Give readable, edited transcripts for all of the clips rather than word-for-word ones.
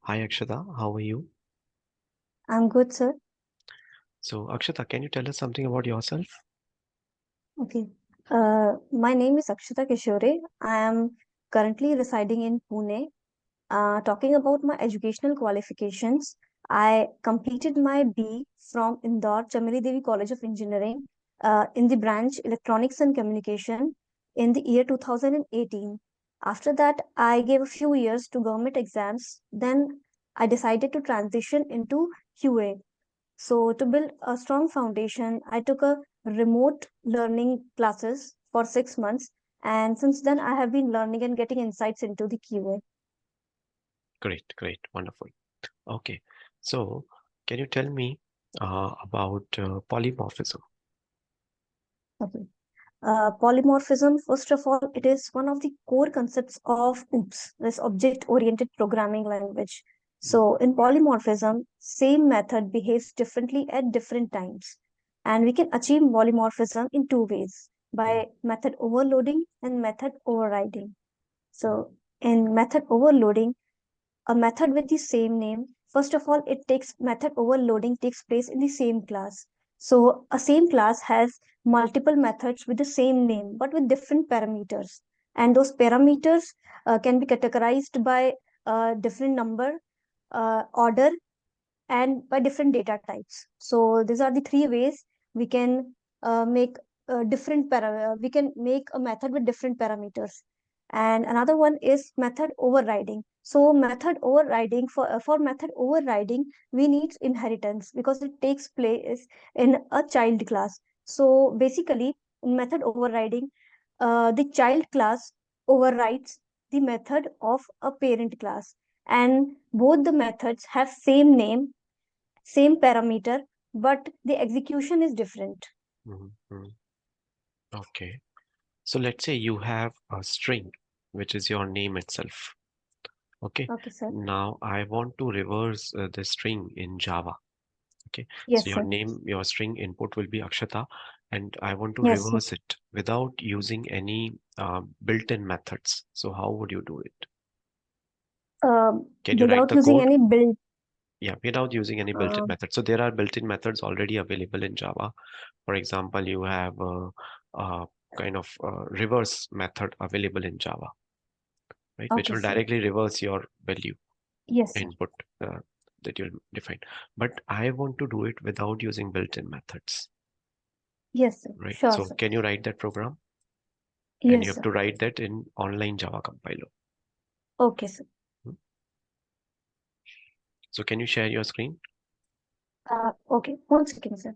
Hi Akshata, how are you? I'm good, sir. So Akshata, can you tell us something about yourself? Okay. My name is Akshita Kishore. I am currently residing in Pune. Talking about my educational qualifications, I completed my B from Indore Chameli Devi College of Engineering in the branch Electronics and Communication in the year 2018. After that, I gave a few years to government exams. Then I decided to transition into QA. So to build a strong foundation, I took a remote learning classes for 6 months. And since then, I have been learning and getting insights into the QA. Great, wonderful. Okay, so can you tell me about polymorphism? Okay. Polymorphism, first of all, it is one of the core concepts of OOPS, this object-oriented programming language. Mm, So in polymorphism, same method behaves differently at different times. And we can achieve polymorphism in two ways, mm, by method overloading and method overriding. mm, So in method overloading, a method with the same name, first of all, it takes method overloading takes place in the same class. So a same class has multiple methods with the same name, but with different parameters. And those parameters can be categorized by different number, order, and by different data types. So these are the three ways we can make we can make a method with different parameters. And another one is method overriding. So method overriding, for method overriding, we need inheritance because it takes place in a child class. So basically, in method overriding, the child class overrides the method of a parent class, and both the methods have same name, same parameter, but the execution is different. mm, mm. Okay, so let's say you have a string, which is your name itself. Okay, Okay, sir. now I want to reverse the string in Java. Okay, so Yes, your sir. name, your string input will be Akshata, and I want to Yes, sir. reverse it without using any built-in methods. So how would you do it? Can you write Without the using code? any build. Yeah, without using any built-in Um, methods. So there are built-in methods already available in Java. For example, you have a kind of reverse method available in Java, right? Which okay, will sir. directly reverse your value Yes, sir. input that you'll define. But I want to do it without using built-in methods, Yes, sir. right? Sure, So sir. can you write that program? And you Yes, have sir. to write that in online Java compiler. Okay, sir. Hmm. So can you share your screen? Okay. 1 second, sir.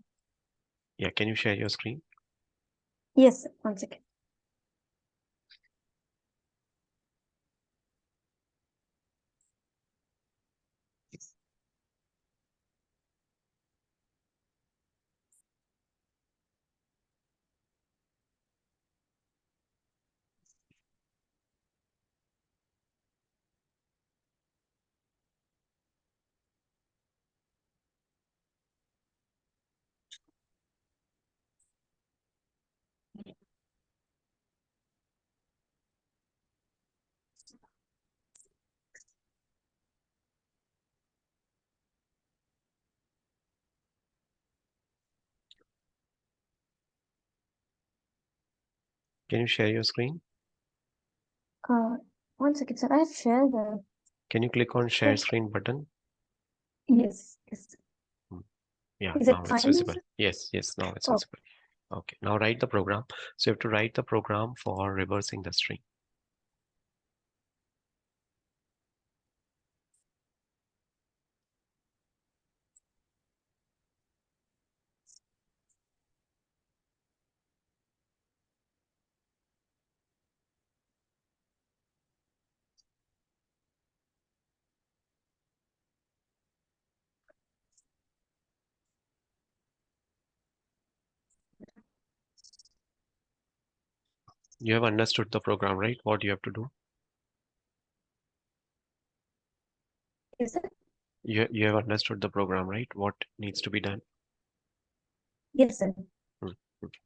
Yeah, can you share your screen? Yes, sir. 1 second. Can you share your screen? Uh, 1 second, sir. I have shared the. Can you click on share Yes. screen button? Yes. Yes. Hmm. Yeah, Is now it it's fine now, visible. sir? Yes, now it's Oh, visible. Okay, now write the program. So you have to write the program for reversing the string. You have understood the program, right? What you have to do? is it? You have understood the program, right? What needs to be done? Yes, sir. Hmm. Okay.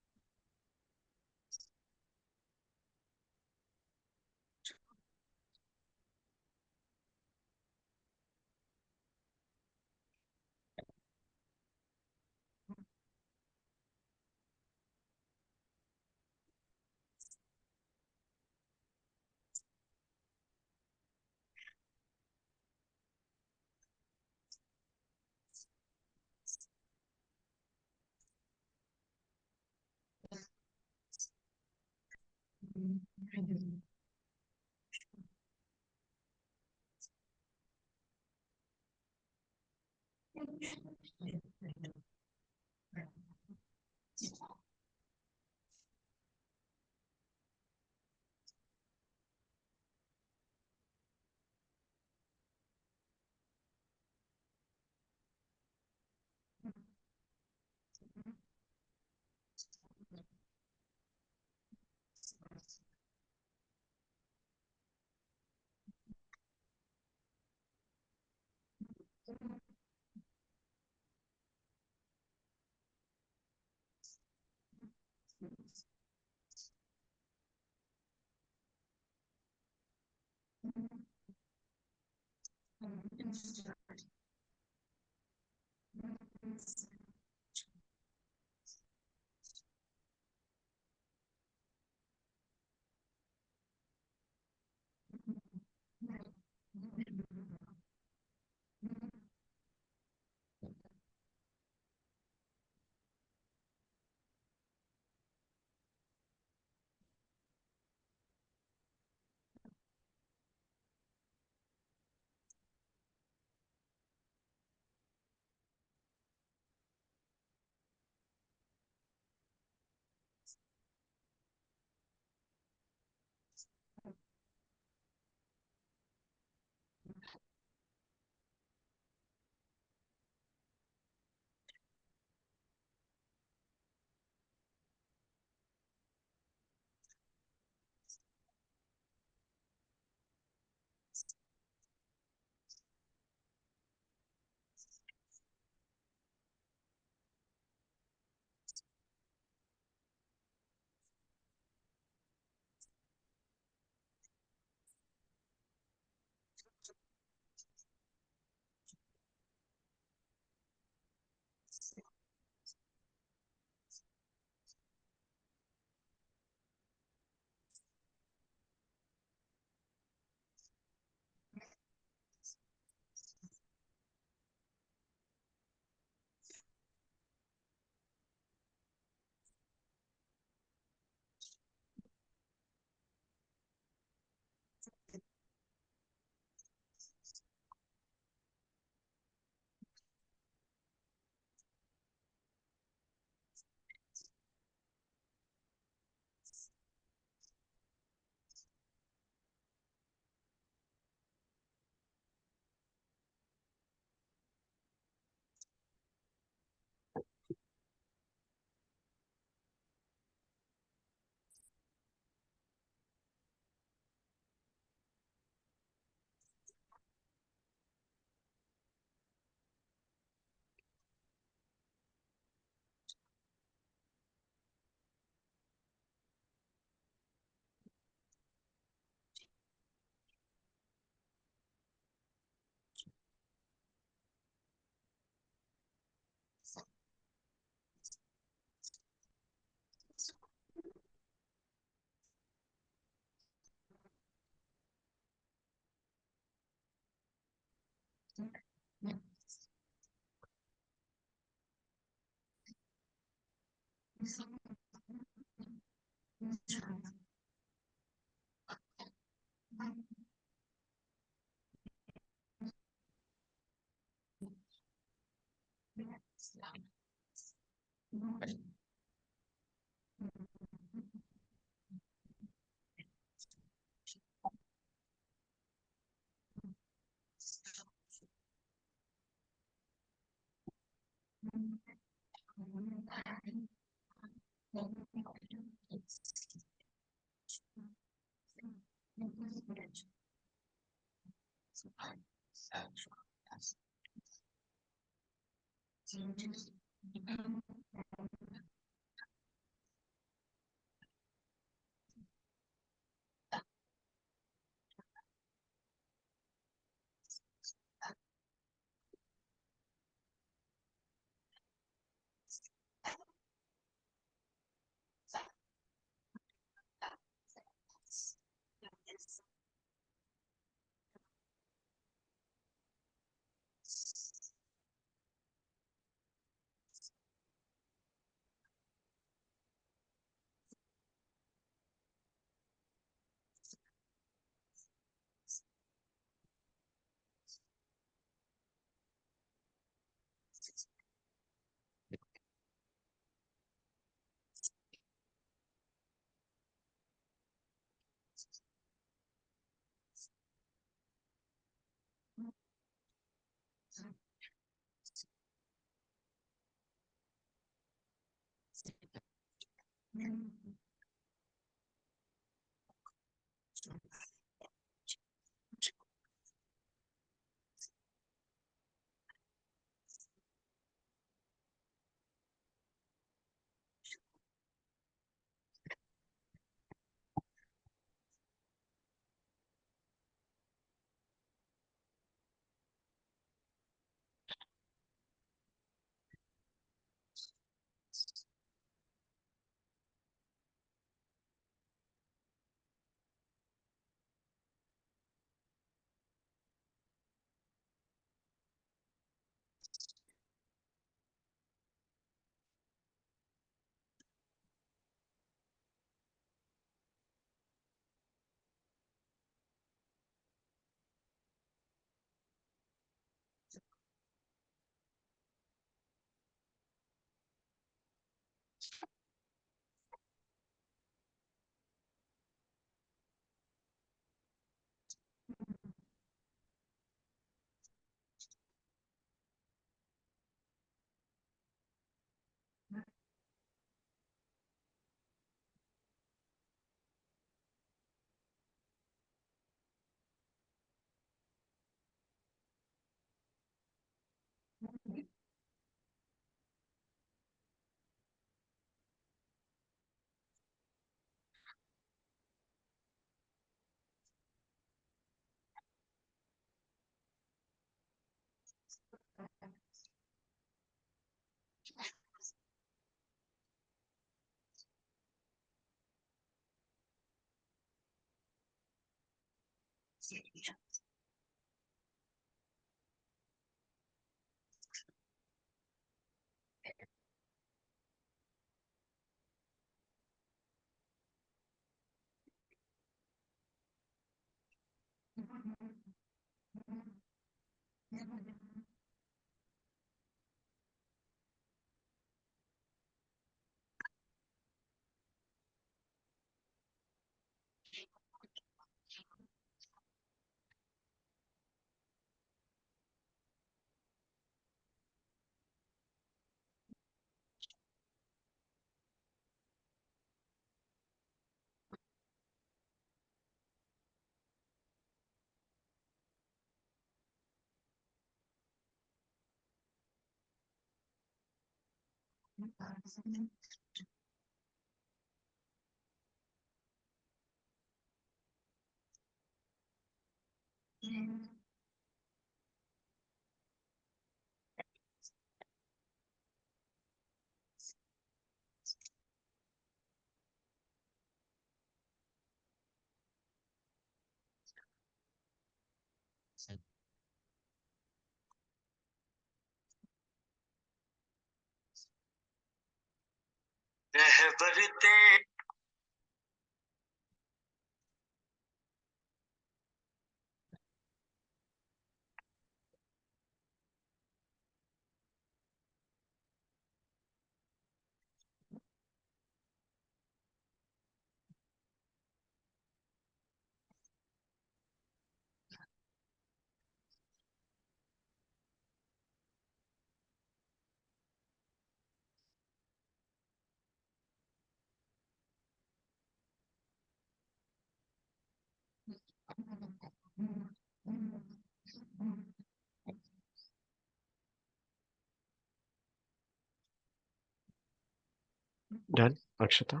Done, Akshata?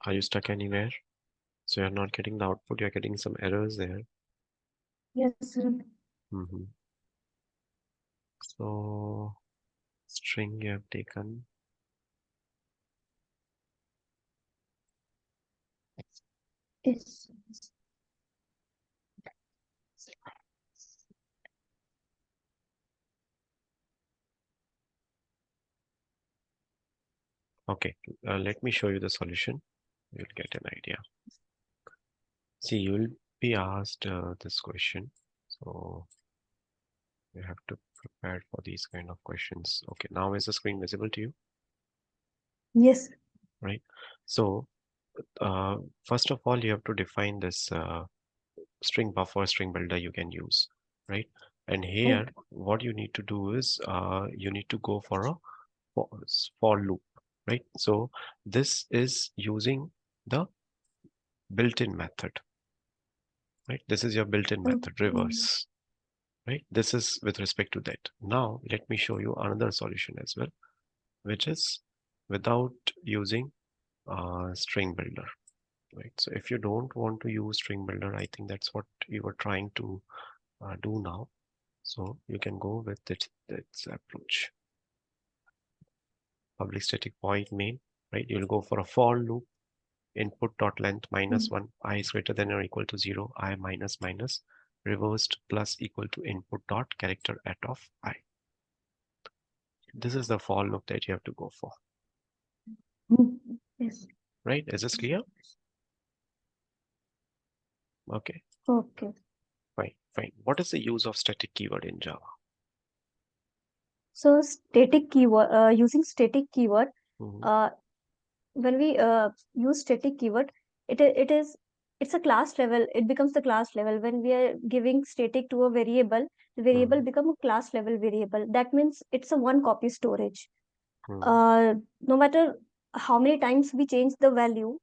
Are you stuck anywhere? So you're not getting the output, you're getting some errors there. Yes, sir. Hmm. So string you have taken. Yes. Okay, let me show you the solution. You'll get an idea. See, you'll be asked this question. So you have to prepare for these kind of questions. Okay, now is the screen visible to you? Yes. Right? So uh, first of all, you have to define this string buffer, string builder you can use, right? And here, Okay. what you need to do is you need to go for a for loop, right? So this is using the built-in method, right? This is your built-in method, Okay. reverse, right? This is with respect to that. Now let me show you another solution as well, which is without using string builder, right? So if you don't want to use string builder, I think that's what you were trying to do now. So you can go with this approach. Public static void main, right? You'll go for a for loop, input dot length minus Mm. 1, I is greater than or equal to 0, I minus minus, reversed plus equal to input dot character at of I. This is the for loop that you have to go for, Yes. right? Is this clear? Okay, Okay. fine, fine. What is the use of static keyword in Java? So static keyword, using static keyword, Mhm, uh, when we use static keyword, it is it's a class level. It becomes the class level when we are giving static to a variable. The variable mhm, become a class level variable. That means it's a one copy storage. mhm. No matter how many times we change the value,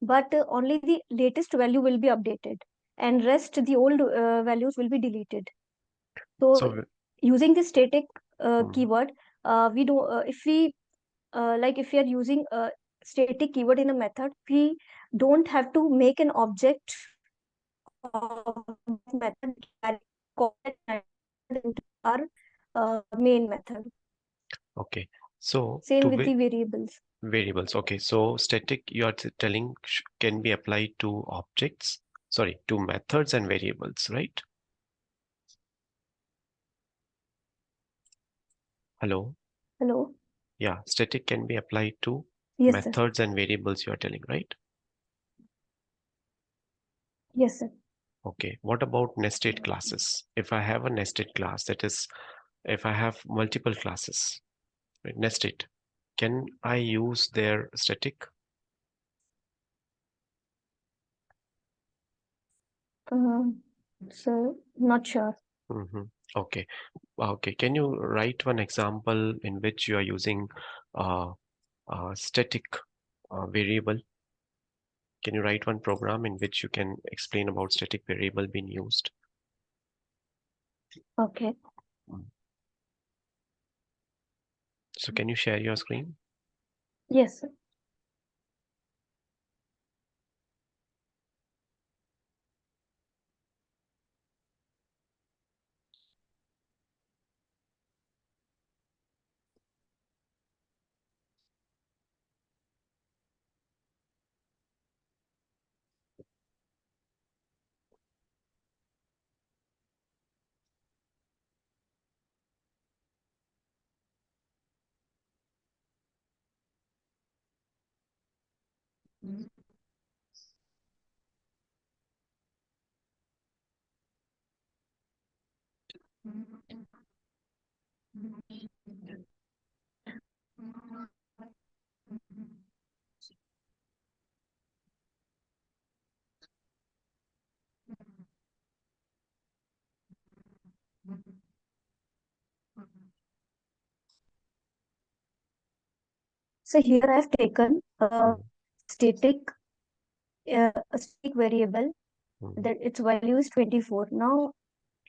but only the latest value will be updated, and rest the old values will be deleted. So So, using the static mhm. keyword, we do if we like if we are using a static keyword in a method, we don't have to make an object of this method and call that method into our main method. Okay, so Same to with the variables. variables. Okay, so static you are telling can be applied to objects, sorry, to methods and variables, right? Hello? Hello. Yeah, static can be applied to Yes, sir. methods and variables you are telling, right? Yes, sir. Okay, what about nested classes? If I have a nested class, that is, if I have multiple classes, right, nested, can I use their static? Um, so not sure. Hmm. Okay, okay. Can you write one example in which you are using uh, static variable? Can you write one program in which you can explain about static variable being used? Okay. Mm. So can you share your screen? Yes, sir. So here I've taken Mm, static a static variable mm. that its value is 24. Now,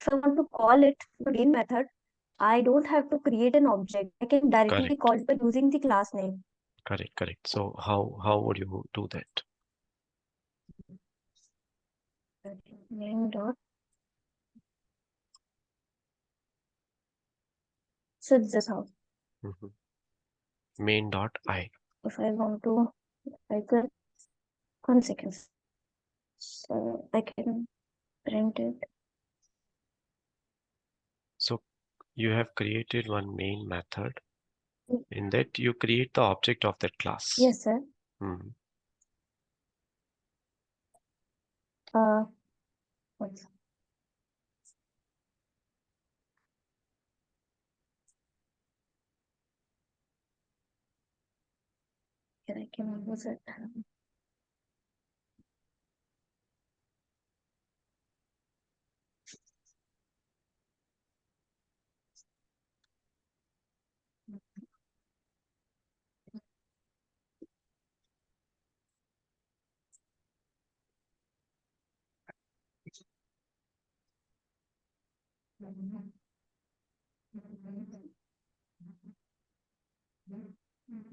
if I want to call it the main method, I don't have to create an object. I can directly Correct, call it by using the class name. correct, correct. So how would you do that? Name dot. So this is how. Mhm. Main dot I. If I want to, I can 1 second. So I can print it. So you have created one main method. In that you create the object of that class. Yes, sir. Mm. Uh, what's here? I can use it.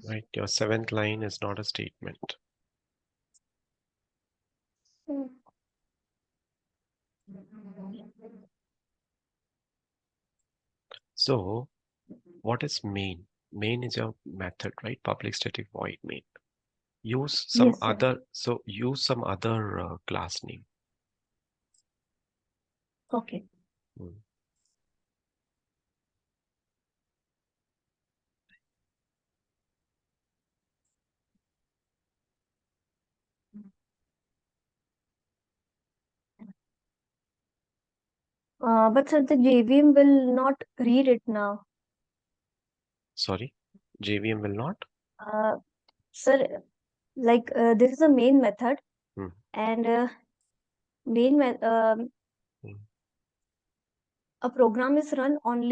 Right, your seventh line is not a statement. So what is main? Main is your method, right? Public static void main. Use some Yes, sir. other, so use some other class name. Okay. Hmm. But sir, the JVM will not read it now. Sorry, JVM will not. Uh, Sir, like this is a main method, Hmm. and main me Hmm. a program is run Hmm.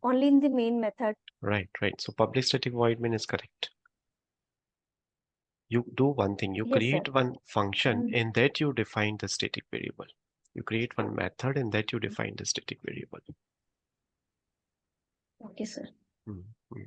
only in the main method. Right, right. So public static void main is correct. You do one thing, you Yes, sir. create one function Mm, in that you define the static variable. You create one method in that you define the static variable. okay, sir. Hmm. Hmm.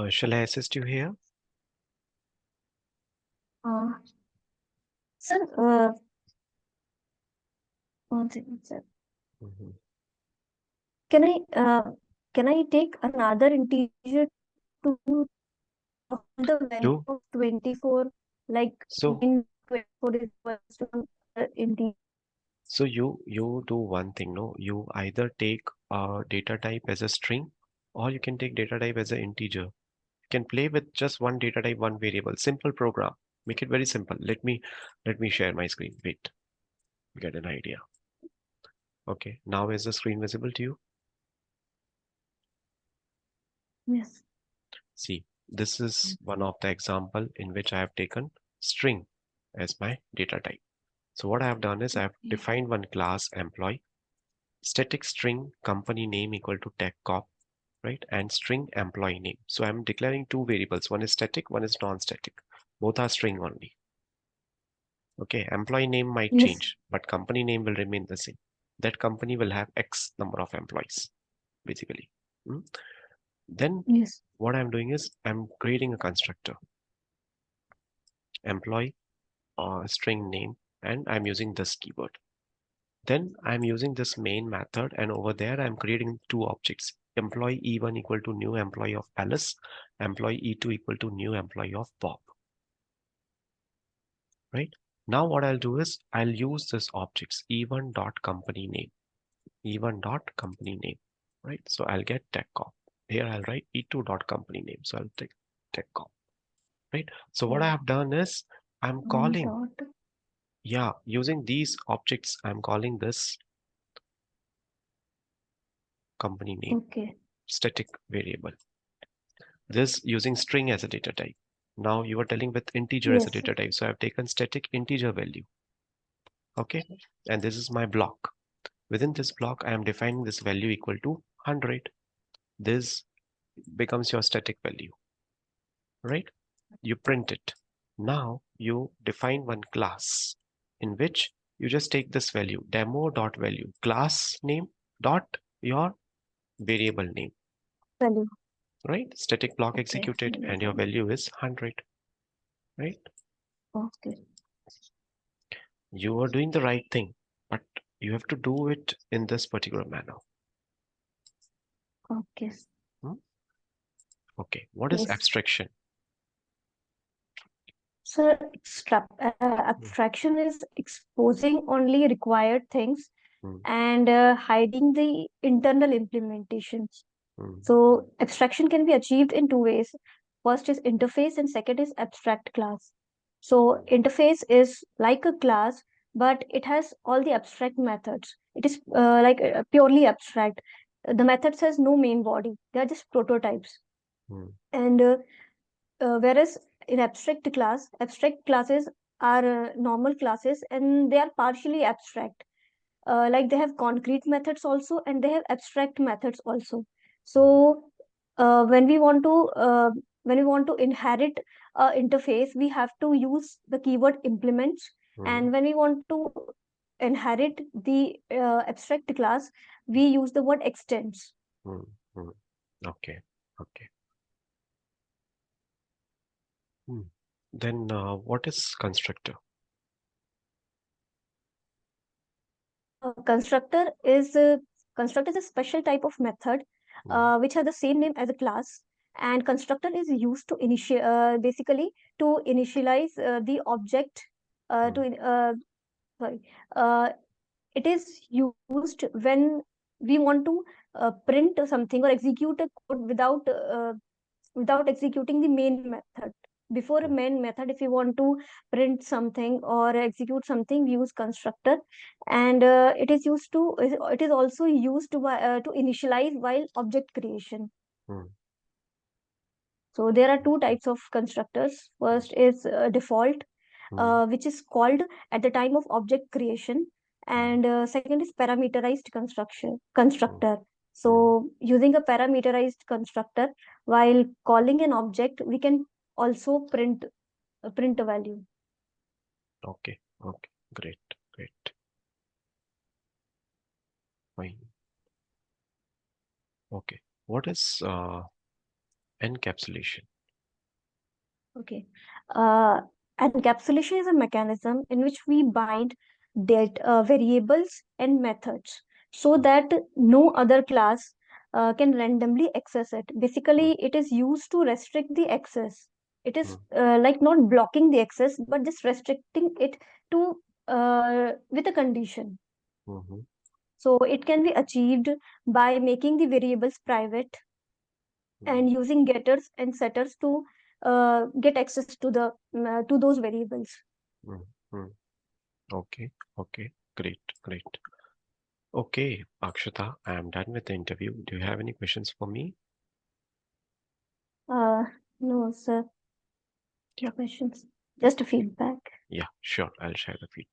Shall I assist you here? Uh, Sir, one second, sir. Mhm. Can I uh, can I take another integer to the value Do of 24, like so. in 24 is equals to integer? So you do one thing, no? You either take a data type as a string, or you can take data type as an integer. You can play with just one data type, one variable. Simple program. Make it very simple. Let me share my screen. Wait, get an idea. Okay, now is the screen visible to you? Yes. See, this is one of the example in which I have taken string as my data type. So what I have done is I have defined one class employee, static string company name equal to techcop, right? And string employee name. So I'm declaring two variables. One is static, one is non-static. Both are string only. Okay, employee name might Yes. change, but company name will remain the same. That company will have X number of employees, basically. Hmm? Then Yes. what I'm doing is I'm creating a constructor, employee string name, and I'm using this keyword. Then I'm using this main method, and over there I'm creating two objects. Employee E1 equal to new employee of Alice, employee E2 equal to new employee of Bob, right? Now what I'll do is I'll use this objects E1 dot company name, E1 dot company name, right? So I'll get TechCop. Here I'll write E2 dot company name. So I'll take TechCop, right? So what I Yeah. have done is I'm calling, Dot. yeah, using these objects, I'm calling this company name, Okay. static variable. This using string as a data type. Now you are telling with integer as a Yes. data type. So I've taken static integer value. Okay, and this is my block. Within this block, I am defining this value equal to 100. This becomes your static value, right? You print it. Now you define one class in which you just take this value, demo.value, class name dot your variable name, Value. right? Static block Okay. executed and your value is 100, right? Okay. You are doing the right thing, but you have to do it in this particular manner. Okay. Hmm? Okay, what is Yes. abstraction? So Hmm, abstraction is exposing only required things hmm, and hiding the internal implementations. hmm, So abstraction can be achieved in two ways. First is interface and second is abstract class. So interface is like a class, but it has all the abstract methods. It is purely abstract. The methods has no main body. They are just prototypes. hmm, And whereas in abstract classes are normal classes and they are partially abstract. Like they have concrete methods also and they have abstract methods also. So uh, when we want to uh, when we want to inherit interface, we have to use the keyword implements, hmm, and when we want to inherit the abstract class, we use the word extends. hmm, hmm. Okay, okay. Hmm. Then what is constructor? Constructor is a special type of method Hmm, which has the same name as a class, and constructor is used to initiate basically to initialize the object hmm, to sorry it is used when we want to print something or execute a code without executing the main method. Before a hmm, main method, if you want to print something or execute something, we use constructor, and it is also used to initialize while object creation. hmm, So there are two types of constructors. hmm, First is default, hmm, which is called at the time of object creation, hmm, and second is parameterized hmm, constructor. hmm. So using a parameterized constructor while calling an object, we can also print a value. Okay, okay, great, great, fine. Okay, what is encapsulation? Okay. Uh, Encapsulation is a mechanism in which we bind variables and methods so Hmm, that no other class can randomly access it. hmm, Basically, it is used to restrict the access. It is hmm, like not blocking the access, but just restricting it to with a condition. hmm, hmm, So it can be achieved by making the variables private hmm, and using getters and setters to get access to those variables. hmm, hmm. Okay, okay, great, great. Okay, Akshata, I am done with the interview. Do you have any questions for me? Uh, no, sir. Yeah, No questions. Just a feedback. yeah, sure. I'll share the feedback.